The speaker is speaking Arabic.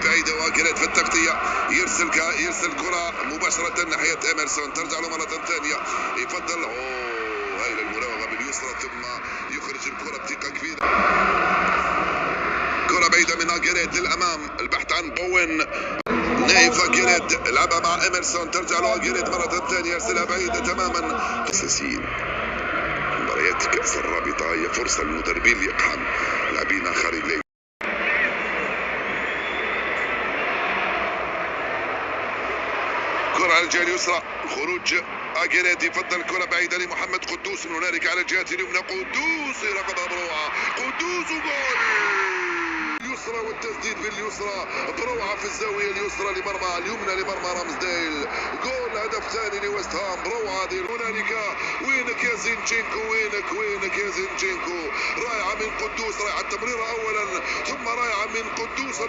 بعيدة وجريت في التغطية، يرسل كرة مباشرة ناحية إميرسون، ترجع له مرة ثانية، يفضل هاي المراوغة باليسرى ثم يخرج الكرة بثقة كبيرة. كرة بعيدة من أجريت للأمام، البحث عن بوين، نايف أجريت لعبها مع إميرسون، ترجع له أجريت مرة ثانية، يرسلها بعيدة تماما. أساسيين مباريات كأس الرابطة هي فرصة للمدربين لإقحام لاعبين آخرين الليل. كرة على الجهة اليسرى، خروج أجريت، يفضل كرة بعيدة لمحمد قدوس، من هنالك على الجهة اليمنى قدوس يراقبها بروعة، قدوس وجول اليسرى، والتسديد باليسرى بروعة في الزاوية اليسرى لمرمى اليمنى لمرمى رامزديل. جول هدف ثاني لويست هام، بروعة هذه هنالك. وينك يا زينشينكو، وينك يا زينشينكو، رائعة من قدوس، رائعة التمريرة أولا ثم رائعة من قدوس.